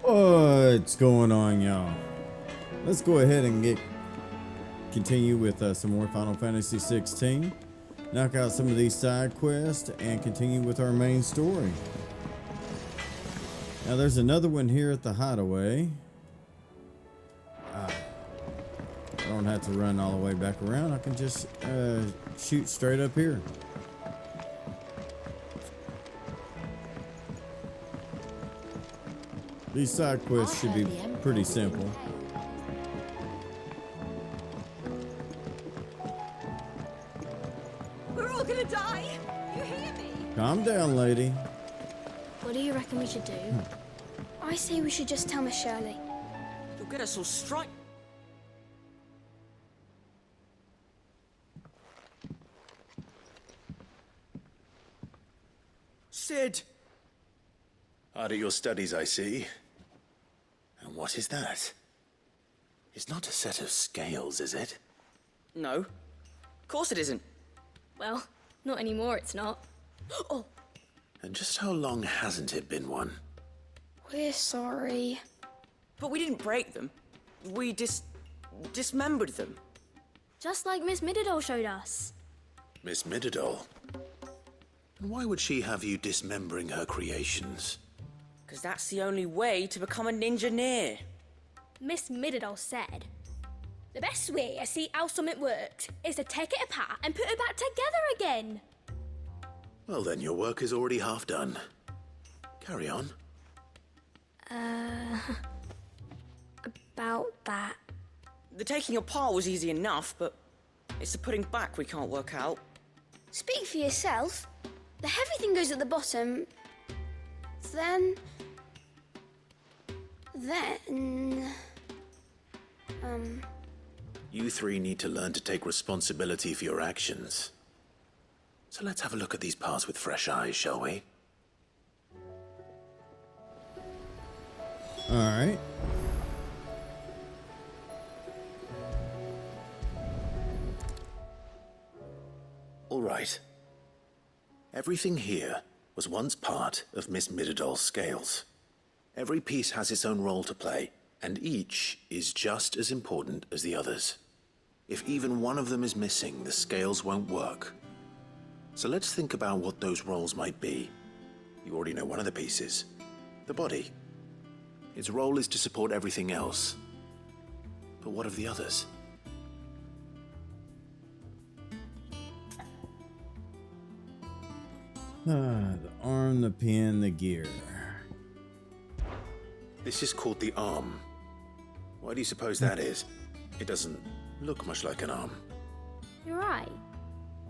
What's going on, y'all? Let's go ahead and continue with some more Final Fantasy XVI. Knock out some of these side quests and continue with our main story. Now there's another one here at the hideaway. I don't have to run all the way back around. I can just shoot straight up here. These side quests should be pretty simple. We're all gonna die! You hear me? Calm down, lady. What do you reckon we should do? I say we should just tell Miss Shirley. You'll get us all strike. Sid! Hard at your studies, I see. And what is that? It's not a set of scales, is it? No. Of course it isn't. Well, not anymore, it's not. Oh! And just how long hasn't it been one? We're sorry. But we didn't break them. We dismembered them. Just like Miss Mididol showed us. Miss Mididol? And why would she have you dismembering her creations? Because that's the only way to become a ninja-neer. Miss Mididol said, the best way to see how something works is to take it apart and put it back together again. Well then, your work is already half done. Carry on. About that. The taking apart was easy enough, but it's the putting back we can't work out. Speak for yourself. The heavy thing goes at the bottom. Then... You three need to learn to take responsibility for your actions. So let's have a look at these parts with fresh eyes, shall we? Alright. Alright. Everything here was once part of Miss Mididol's scales. Every piece has its own role to play, and each is just as important as the others. If even one of them is missing, the scales won't work. So let's think about what those roles might be. You already know one of the pieces, the body. Its role is to support everything else. But what of the others? The arm, the pin, the gear. This is called the arm. Why do you suppose that is? It doesn't look much like an arm. You're right.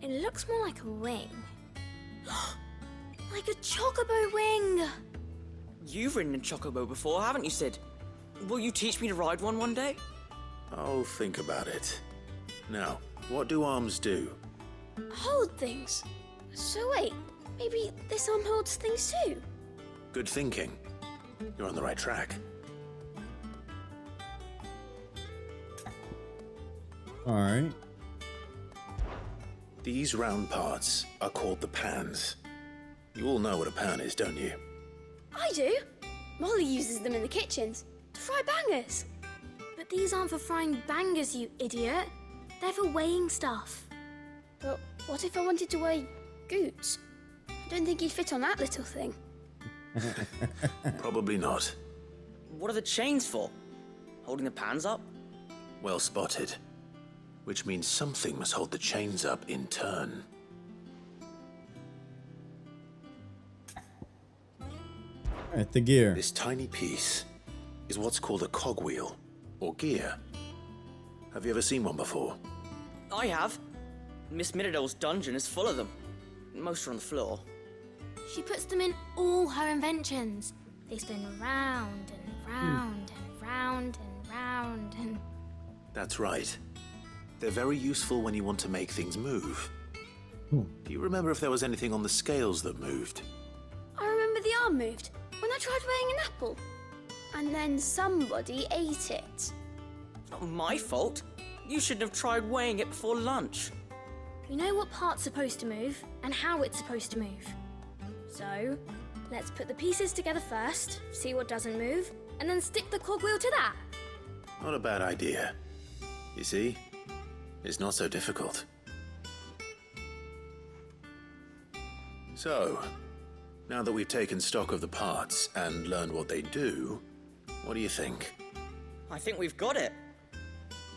It looks more like a wing. Like a chocobo wing! You've ridden a chocobo before, haven't you, Sid? Will you teach me to ride one day? I'll think about it. Now, what do arms do? hold things. So wait, maybe this arm holds things too? Good thinking. You're on the right track. Alright. These round parts are called the pans. You all know what a pan is, don't you? I do. Molly uses them in the kitchens to fry bangers. But these aren't for frying bangers, you idiot. They're for weighing stuff. But what if I wanted to weigh goods? I don't think he'd fit on that little thing. Probably not. What are the chains for? Holding the pans up? Well spotted. Which means something must hold the chains up in turn. Alright, the gear. This tiny piece is what's called a cogwheel, or gear. Have you ever seen one before? I have. Miss Mididol's dungeon is full of them. Most are on the floor. She puts them in all her inventions. They spin round and round and round and round and... That's right. They're very useful when you want to make things move. Hmm. Do you remember if there was anything on the scales that moved? I remember the arm moved when I tried weighing an apple. And then somebody ate it. It's not my fault. You shouldn't have tried weighing it before lunch. You know what part's supposed to move and how it's supposed to move. So, Let's put the pieces together first, see what doesn't move, and then stick the cogwheel to that. Not a bad idea. You see? It's not so difficult. So, now that we've taken stock of the parts and learned what they do, what do you think? I think we've got it.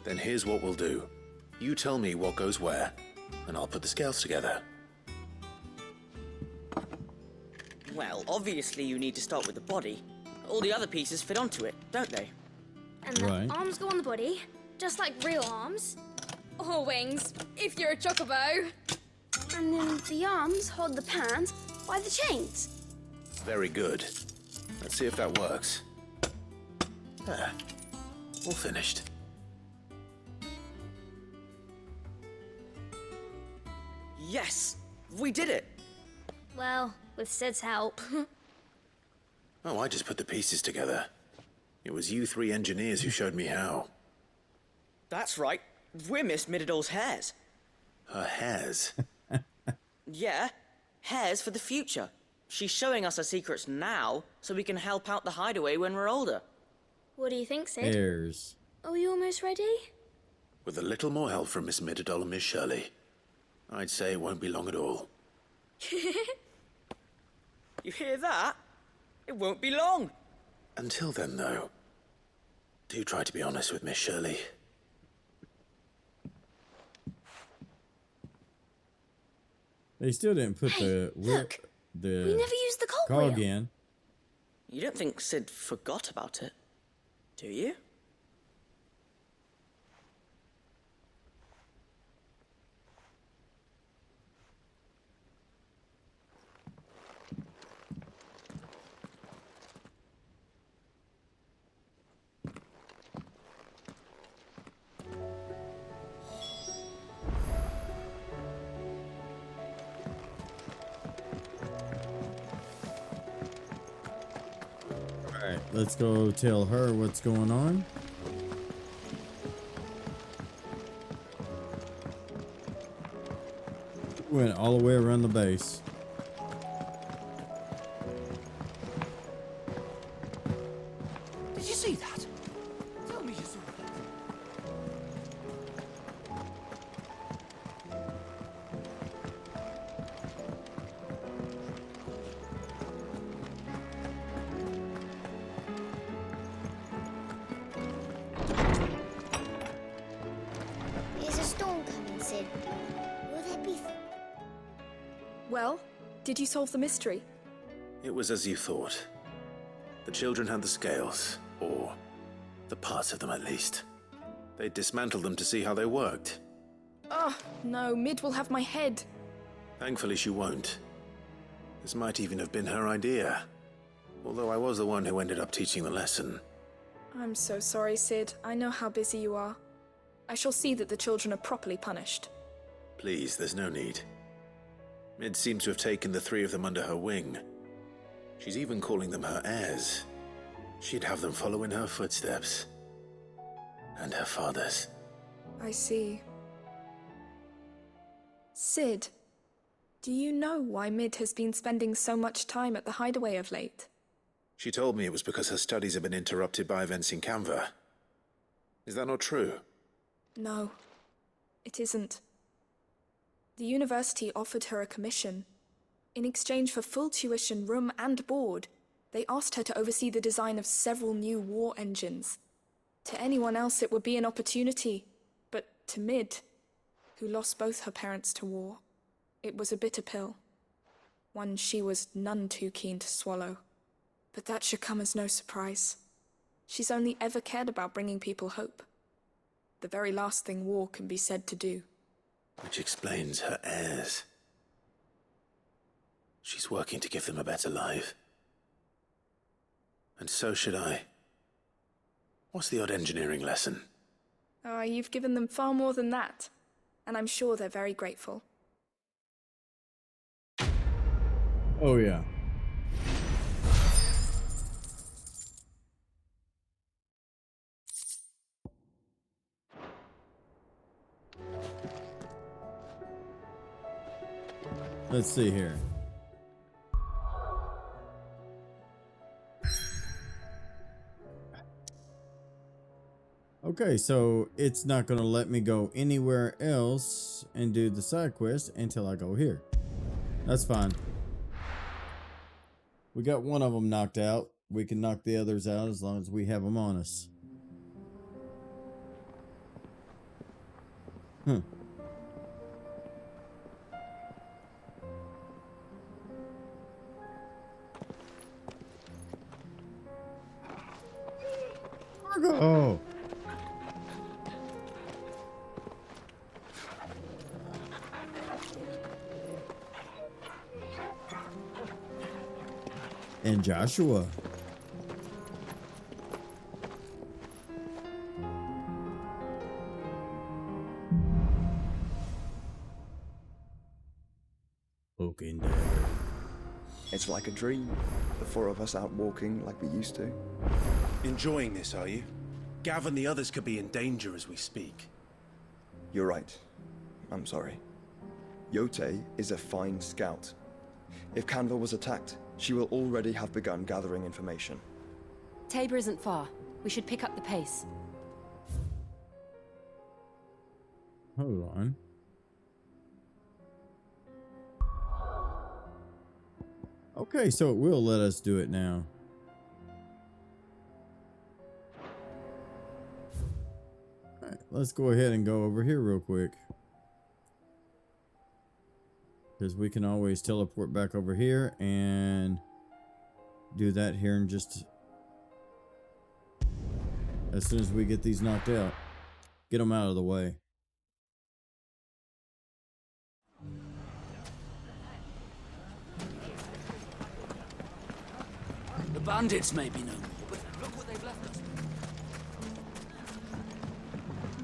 Then here's what we'll do. You tell me what goes where, and I'll put the scales together. Well, obviously you need to start with the body. All the other pieces fit onto it, don't they? And the arms go on the body, just like real arms. Or wings, if you're a chocobo. And then the arms hold the pans by the chains. Very good. Let's see if that works. There. All finished. Yes! We did it! Well, with Sid's help. Oh, I just put the pieces together. It was you three engineers who showed me how. That's right. We're Miss Mididol's hairs. Her hairs? Yeah, hairs for the future. She's showing us her secrets now, so we can help out the hideaway when we're older. What do you think, Sid? Heirs. Are we almost ready? With a little more help from Miss Mididol and Miss Shirley, I'd say it won't be long at all. You hear that? It won't be long. Until then, though, do try to be honest with Miss Shirley. They still didn't put the look. the We never used the cogwheel. cog in. You don't think Sid forgot about it, do you? Alright, let's go tell her what's going on. Went all the way around the base. Did you see that? Tell me you saw that. There's a storm coming, Sid. Will there be... Well, did you solve the mystery? It was as you thought. The children had the scales, or the parts of them at least. They dismantled them to see how they worked. Oh, no, Mid will have my head. Thankfully she won't. This might even have been her idea. Although I was the one who ended up teaching the lesson. I'm so sorry, Sid. I know how busy you are. I shall see that the children are properly punished. Please, there's no need. Mid seems to have taken the three of them under her wing. She's even calling them her heirs. She'd have them follow in her footsteps. And her father's. I see. Sid, do you know why Mid has been spending so much time at the hideaway of late? She told me it was because her studies have been interrupted by events in Canva. Is that not true? No, it isn't. The university offered her a commission. In exchange for full tuition, room and board, they asked her to oversee the design of several new war engines. To anyone else it would be an opportunity, but to Mid, who lost both her parents to war, it was a bitter pill. One she was none too keen to swallow. But that should come as no surprise. She's only ever cared about bringing people hope. The very last thing war can be said to do. Which explains her heirs. She's working to give them a better life. And so should I. What's the odd engineering lesson? Oh, you've given them far more than that. And I'm sure they're very grateful. Oh yeah. Let's see here. Okay, so it's not going to let me go anywhere else and do the side quest until I go here. That's fine. We got one of them knocked out. We can knock the others out as long as we have them on us. Oh. And Joshua. Poking dagger. It's like a dream. The four of us out walking like we used to. Enjoying this, are you? Gav and the others could be in danger as we speak. You're right. I'm sorry. Yote is a fine scout. If Canva was attacked, she will already have begun gathering information. Tabor isn't far. We should pick up the pace. Hold on. Okay, so it will let us do it now. Alright, let's go ahead and go over here real quick. Because we can always teleport back over here and do that here in just as soon as we get these knocked out. Get them out of the way. The bandits may be no more, but look what they've left us.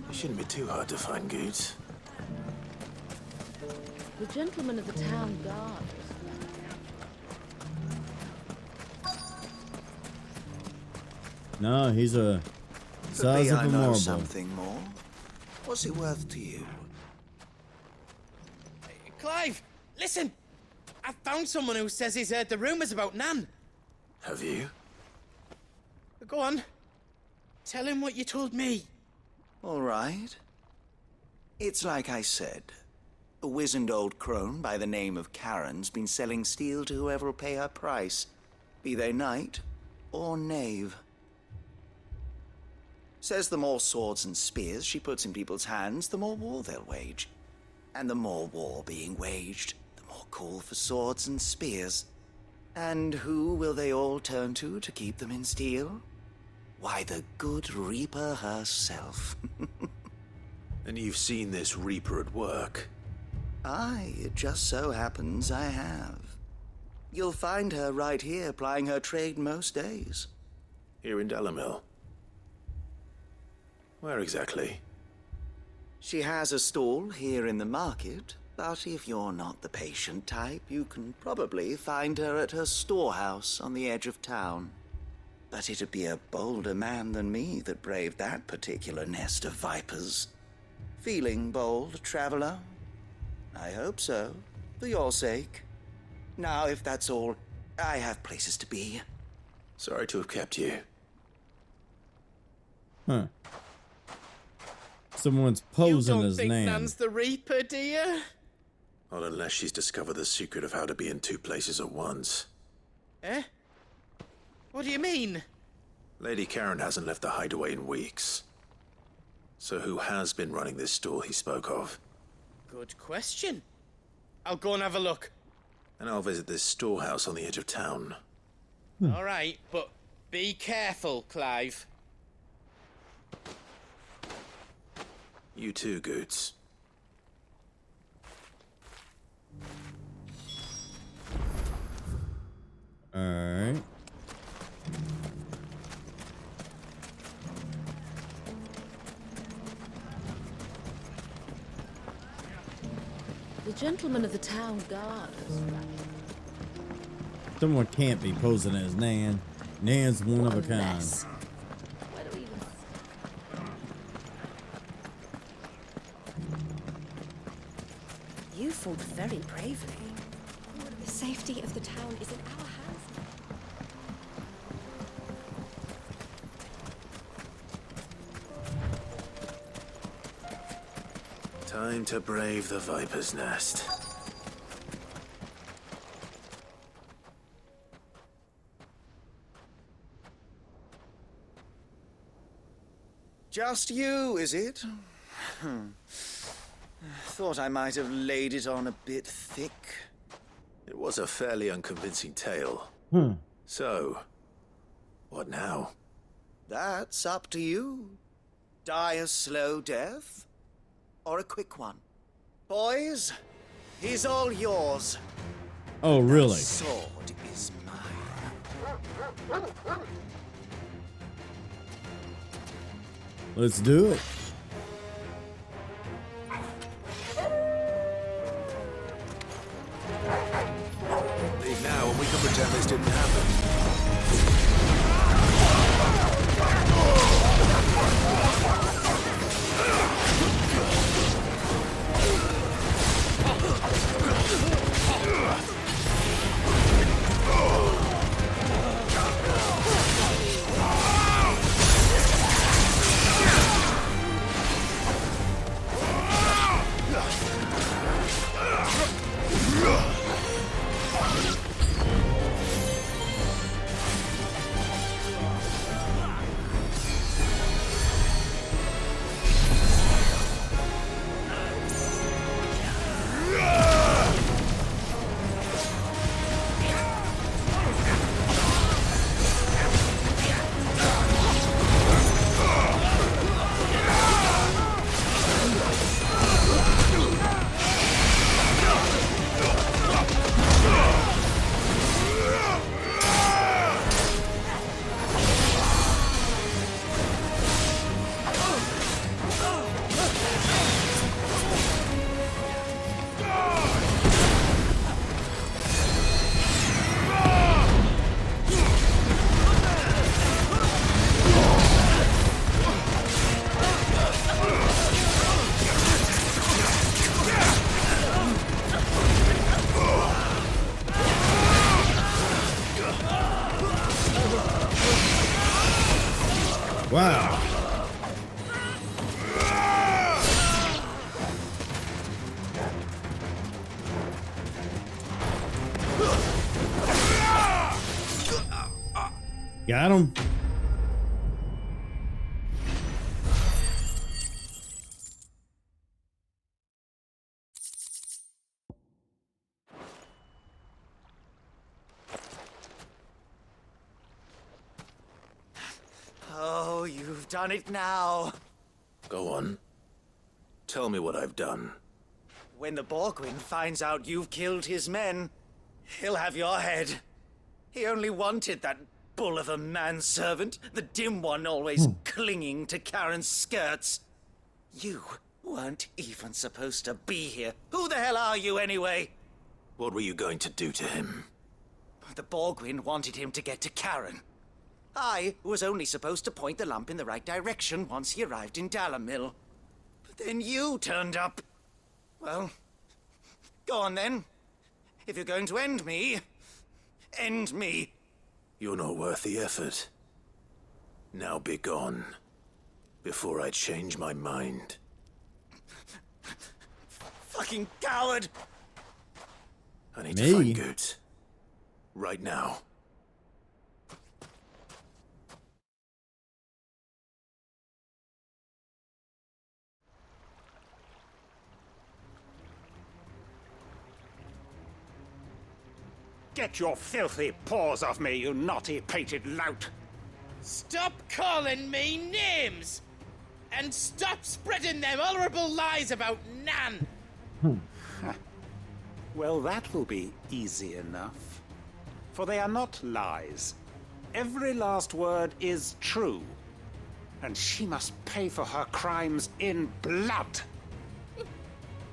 It shouldn't be too hard to find goods. The gentleman of the town guard. No, he's a size of a marble. Something more. What's it worth to you? Clive, listen! I found someone who says he's heard the rumors about Nan. Have you? Go on. Tell him what you told me. All right. It's like I said. A wizened old crone by the name of Karen's been selling steel to whoever will pay her price, be they knight or knave. Says the more swords and spears she puts in people's hands, the more war they'll wage. And the more war being waged, the more call for swords and spears. And who will they all turn to keep them in steel? Why, the good Reaper herself. And you've seen this Reaper at work? Aye, it just so happens I have. You'll find her right here plying her trade most days. Here in Delamil? Where exactly? She has a stall here in the market, but if you're not the patient type, you can probably find her at her storehouse on the edge of town. But it'd be a bolder man than me that braved that particular nest of vipers. Feeling bold, traveler? I hope so, for your sake. Now, if that's all, I have places to be. Sorry to have kept you. Huh. Someone's posing as You don't think Nan. Nan's the Reaper, do you? Not unless she's discovered the secret of how to be in two places at once. Eh? What do you mean? Lady Karen hasn't left the hideaway in weeks. So who has been running this stall he spoke of? Good question. I'll go and have a look. And I'll visit this storehouse on the edge of town. All right, but be careful, Clive. You too, Goots. Alright. The gentleman of the town guard. Someone can't be posing as Nan. Nan's one of a kind. Where do we even... You fought very bravely. The safety of the town is in our hands. Time to brave the Viper's Nest. Just you, is it? Thought I might have laid it on a bit thick. It was a fairly unconvincing tale. So, what now? That's up to you. Die a slow death, or a quick one. Boys, he's all yours. Oh, really? That sword is mine. Let's do it. Leave now and we can pretend this didn't happen. Wow. Got him. Oh, you've done it now. Go on. Tell me what I've done. When the Borgwyn finds out you've killed his men, he'll have your head. He only wanted that bull of a manservant, the dim one always clinging to Karen's skirts. You weren't even supposed to be here. Who the hell are you anyway? What were you going to do to him? The Borgwyn wanted him to get to Karen. I was only supposed to point the lump in the right direction once he arrived in Dalamil. But then you turned up. Well, go on then. If you're going to end me, end me. You're not worth the effort. Now be gone, before I change my mind. Fucking coward! I need to find Goots. Right now. Get your filthy paws off me, you naughty-pated lout! Stop calling me names! And stop spreading them horrible lies about Nan! Well, that will be easy enough. For they are not lies. Every last word is true. And she must pay for her crimes in blood.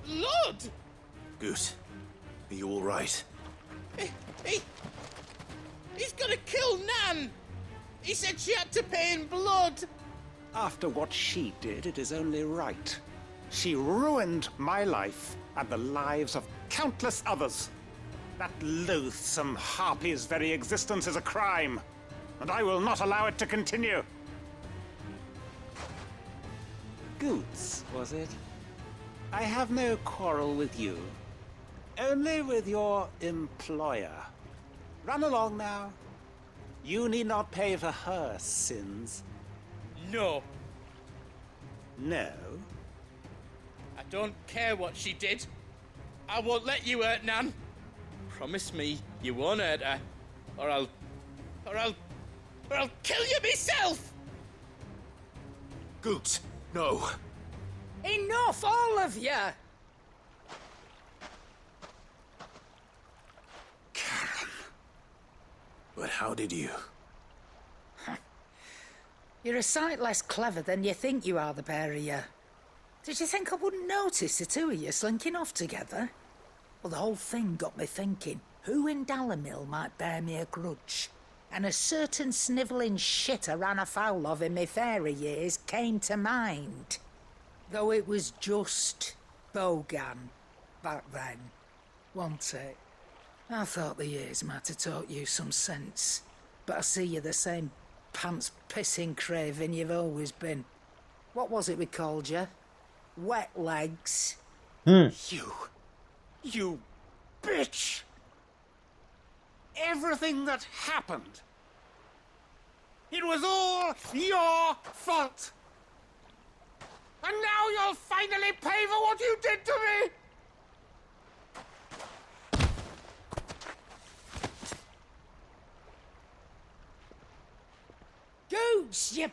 Blood? Goose, are you all right? He's gonna kill Nan! He said she had to pay in blood! After what she did, it is only right. She ruined my life and the lives of countless others. That loathsome harpy's very existence is a crime, and I will not allow it to continue. Goots, was it? I have no quarrel with you. Only with your employer. Run along now. You need not pay for her sins. No. No? I don't care what she did. I won't let you hurt Nan. Promise me you won't hurt her, or I'll kill you myself! Goot, no. Enough, all of you! Karen. But how did you? You're a sight less clever than you think you are, the pair of you. Did you think I wouldn't notice the two of you slinking off together? Well, the whole thing got me thinking, who in Dalamil might bear me a grudge? And a certain snivelling shit I ran afoul of in my fairy years came to mind. Though it was just Bogan back then, wasn't it? I thought the years might have taught you some sense, but I see you're the same pants-pissing craven you've always been. What was it we called you? Wet legs? You bitch! Everything that happened, it was all your fault! And now you'll finally pay for what you did to me! Gooch, you...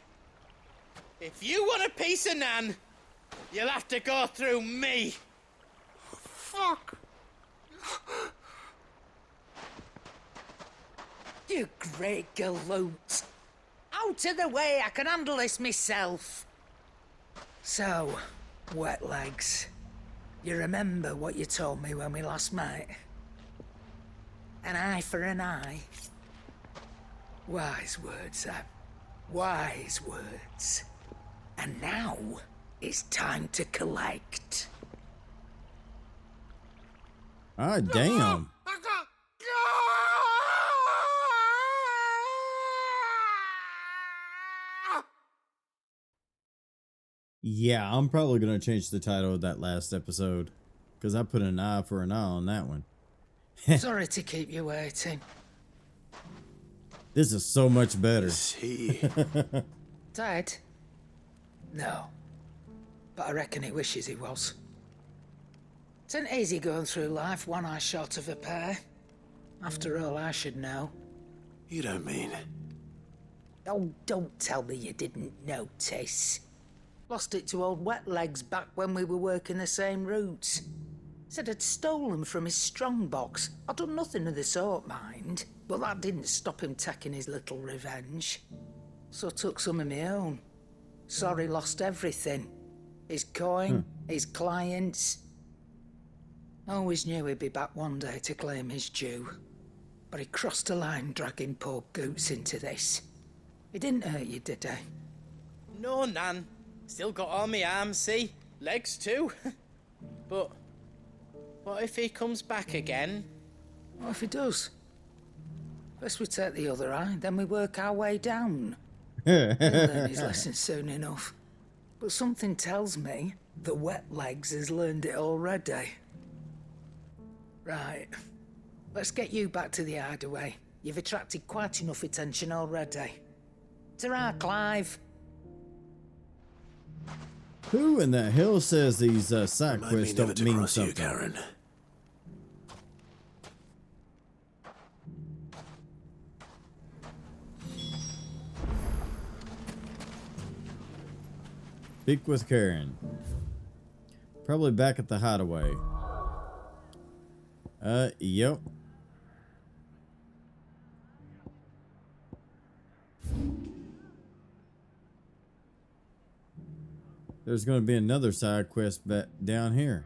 If you want a piece of Nan, you'll have to go through me. Fuck! You great galoot. Out of the way, I can handle this myself. So, wet legs, you remember what you told me when we last met? An eye for an eye. Wise words, Sam. Wise words. And now, it's time to collect. Ah, damn. Yeah, I'm probably going to change the title of that last episode. Because I put an eye for an eye on that one. Sorry to keep you waiting. This is so much better. Is he? Dead? No. But I reckon he wishes he was. It isn't easy going through life one eye short of a pair. After all, I should know. You don't mean... Oh, don't tell me you didn't notice. Lost it to old Wet Legs back when we were working the same routes. Said I'd stolen from his strongbox. I'd done nothing of the sort, mind. But that didn't stop him taking his little revenge. So I took some of my own. Sorry, lost everything. His coin, his clients. Always knew he'd be back one day to claim his due. But he crossed a line dragging poor Goots into this. He didn't hurt you, did he? No, Nan. Still got all my arms, see? Legs too. But what if he comes back again? What if he does? First we take the other eye, then we work our way down. He'll learn his lesson soon enough. But something tells me the Wet Legs has learned it already. Right. Let's get you back to the hideaway. You've attracted quite enough attention already. Ta-ra, Clive. Who in the hell says these side quests don't mean something? You, Karen. Speak with Karen. Probably back at the hideaway. Yep. There's going to be another side quest back down here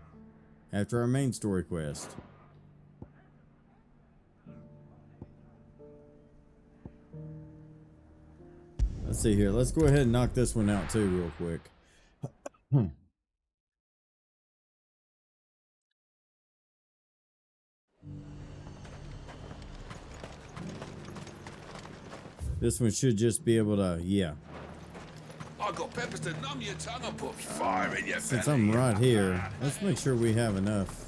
after our main story quest. Let's see here. Let's go ahead and knock this one out too real quick. This one should just be able to, yeah. I got peppers to numb your tongue and put fire in your Since belly. I'm right here, let's make sure we have enough.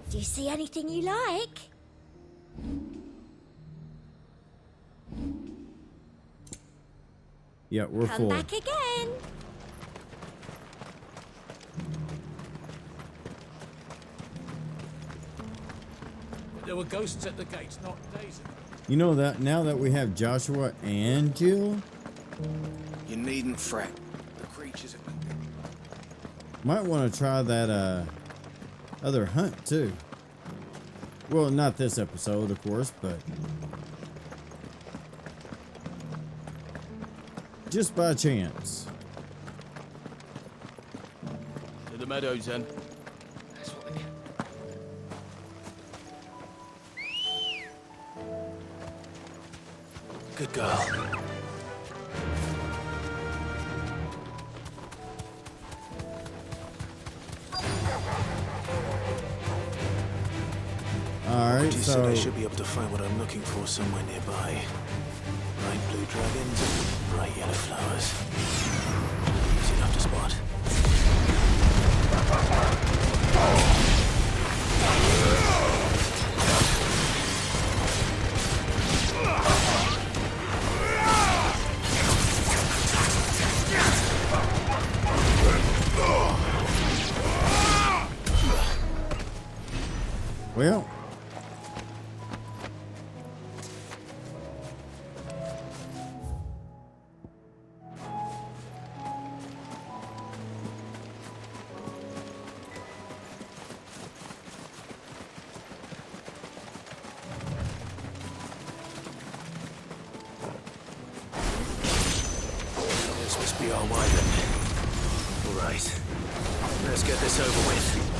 Do you see anything you like? Yeah, we're Come full. back again. There were ghosts at the gates not days ago. You know that now that we have Joshua and Jill, You needn't fret. The creatures are moving. might want to try that other hunt too. Well, not this episode, of course, but just by chance. To the meadows then. That's what they get. Good girl. All right, So so I should be able to find what I'm looking for somewhere nearby. Bright blue dragons, bright yellow flowers. Easy enough to spot. well, This must be our wyvern. All right, let's get this over with.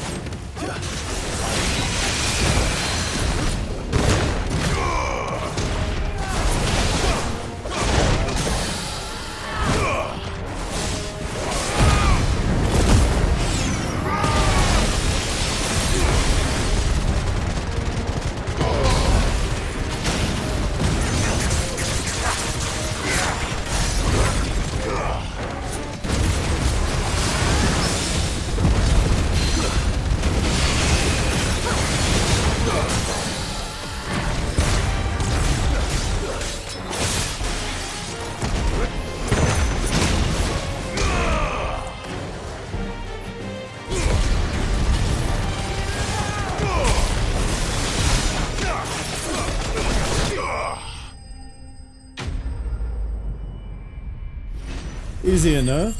easy enough.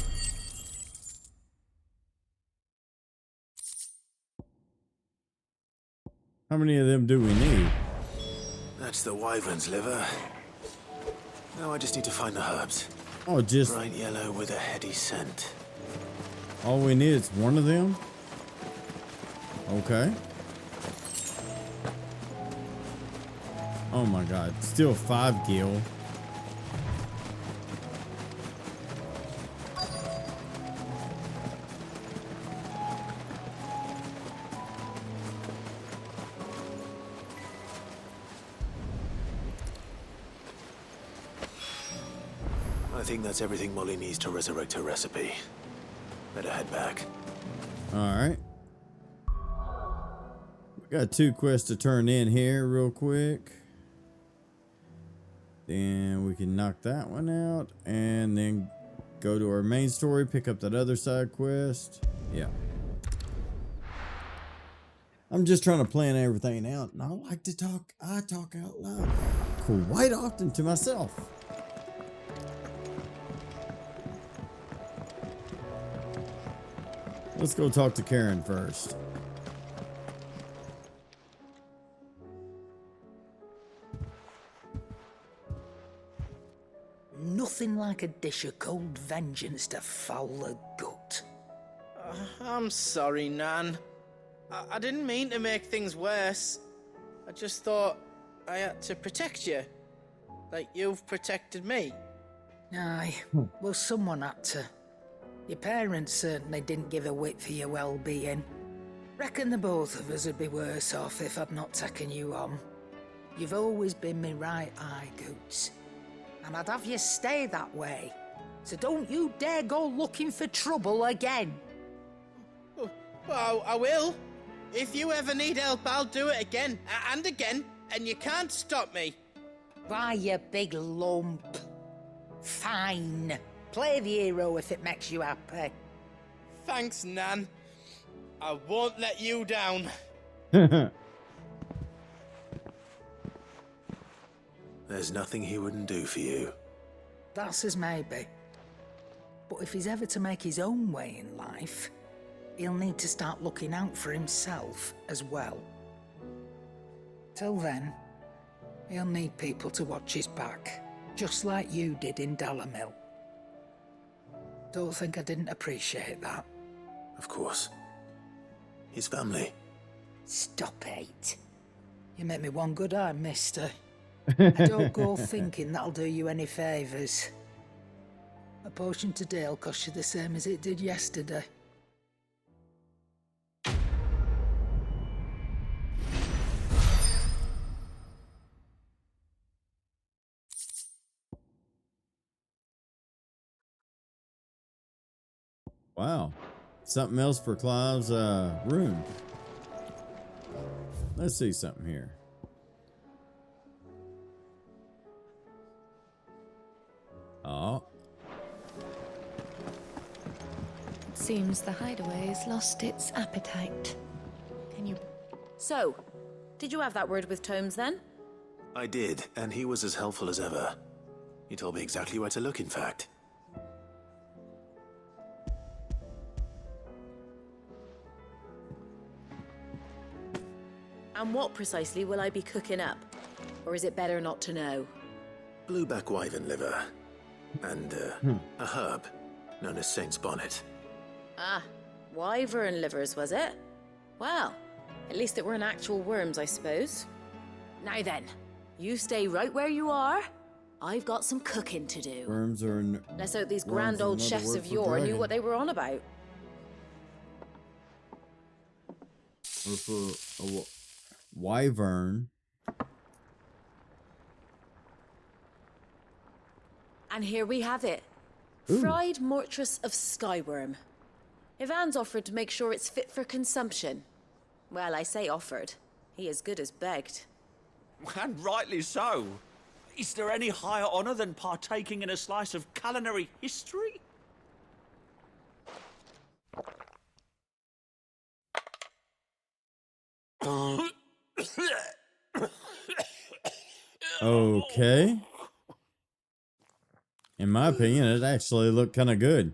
How many of them do we need? That's the wyvern's liver. Now I just need to find the herbs. Oh, just Bright yellow with a heady scent. all we need is one of them? Okay. Oh my god, still 5 gil. I think that's everything Molly needs to resurrect her recipe. Better head back. Alright. We got 2 quests to turn in here real quick. Then we can knock that one out. And then go to our main story, pick up that other side quest. Yeah. I'm just trying to plan everything out. And I like to talk. I talk out loud quite often to myself. Let's go talk to Karen first. Nothing like a dish of cold vengeance to foul the gut. I'm sorry, Nan. I didn't mean to make things worse. I just thought I had to protect you. Like you've protected me. Aye, well, someone had to. Your parents certainly didn't give a whit for your well-being. Reckon the both of us would be worse off if I'd not taken you on. You've always been me right eye, Goots. And I'd have you stay that way, So don't you dare go looking for trouble again. Well, I will. If you ever need help, I'll do it again and again, and you can't stop me. Why, you big lump. Fine. Play the hero if it makes you happy. Thanks, Nan. I won't let you down. There's nothing he wouldn't do for you. That's as maybe. But if he's ever to make his own way in life, he'll need to start looking out for himself as well. Till then, he'll need people to watch his back, just like you did in Dalamil. Don't think I didn't appreciate that. Of course. His family. Stop it. You make me one good eye, mister. I don't go thinking that'll do you any favours. A potion today'll cost you the same as it did yesterday. Wow. Something else for Clive's room. Let's see something here. Oh. Seems the hideaway's lost its appetite. Can you... So, did you have that word with Tomes then? I did, and he was as helpful as ever. He told me exactly where to look, in fact. And what precisely will I be cooking up? Or is it better not to know? Blueback wyvern liver. And a herb known as Saint's Bonnet. Ah, wyvern livers, was it? Well, at least it weren't actual worms, I suppose. Now then, you stay right where you are. I've got some cooking to do. Worms are... Let's hope these grand old chefs of yore knew what they were on about. Or for a wyvern. And here we have it. Ooh. Fried mortress of skyworm. Ivan's offered to make sure it's fit for consumption. Well, I say offered. He as good as begged. And rightly so. Is there any higher honor than partaking in a slice of culinary history? Okay. In my opinion, it actually looked kind of good.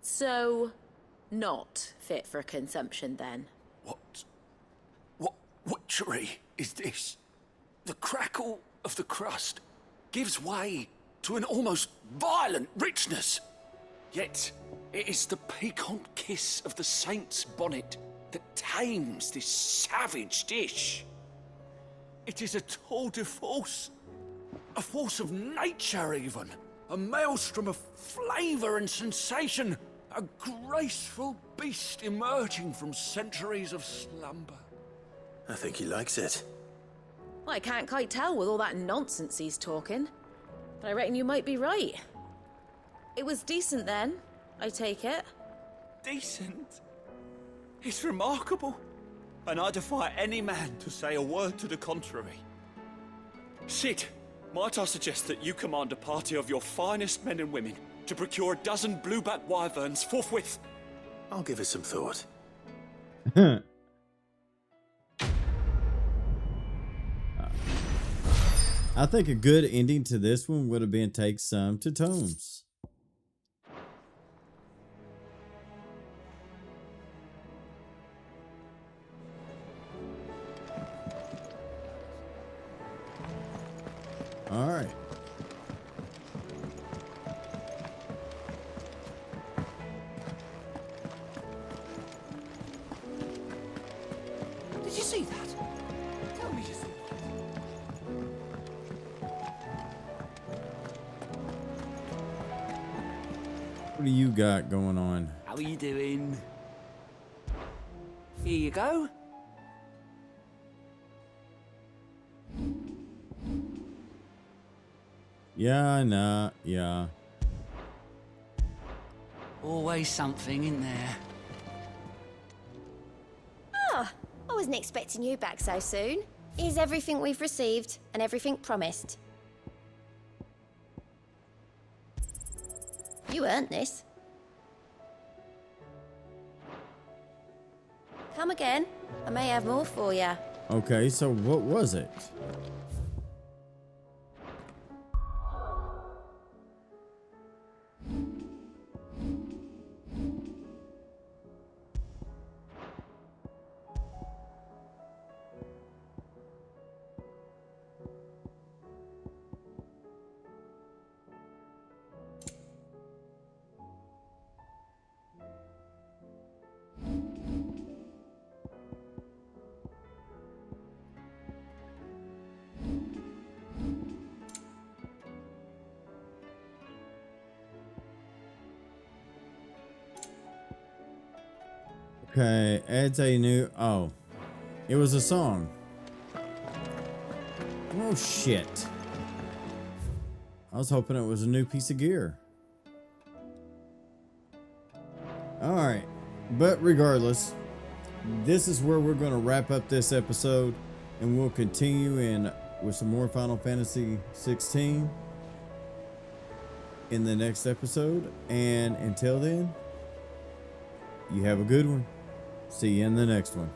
So, not fit for consumption then? What witchery is this? The crackle of the crust gives way to an almost violent richness. Yet, it is the piquant kiss of the saint's bonnet that tames this savage dish. It is a tour de force. A force of nature, even. A maelstrom of flavour and sensation. A graceful beast emerging from centuries of slumber. I think he likes it. Well, I can't quite tell with all that nonsense he's talking. But I reckon you might be right. It was decent then, I take it. Decent? It's remarkable. And I defy any man to say a word to the contrary. Sid, might I suggest that you command a party of your finest men and women to procure a dozen blueback wyverns forthwith? I'll give it some thought. I think a good ending to this one would have been take some to Tomes. All right. Did you see that? Tell me you saw that. What do you got going on? How are you doing? Here you go. Yeah, nah, yeah. Always something in there. Ah, I wasn't expecting you back so soon. Here's everything we've received and everything promised. You earned this. Come again. I may have more for you. Okay, so what was it? Okay, adds a new... Oh. It was a song. Oh, shit. I was hoping it was a new piece of gear. Alright. But regardless, this is where we're going to wrap up this episode. And we'll continue with some more Final Fantasy XVI in the next episode. And until then, you have a good one. See you in the next one.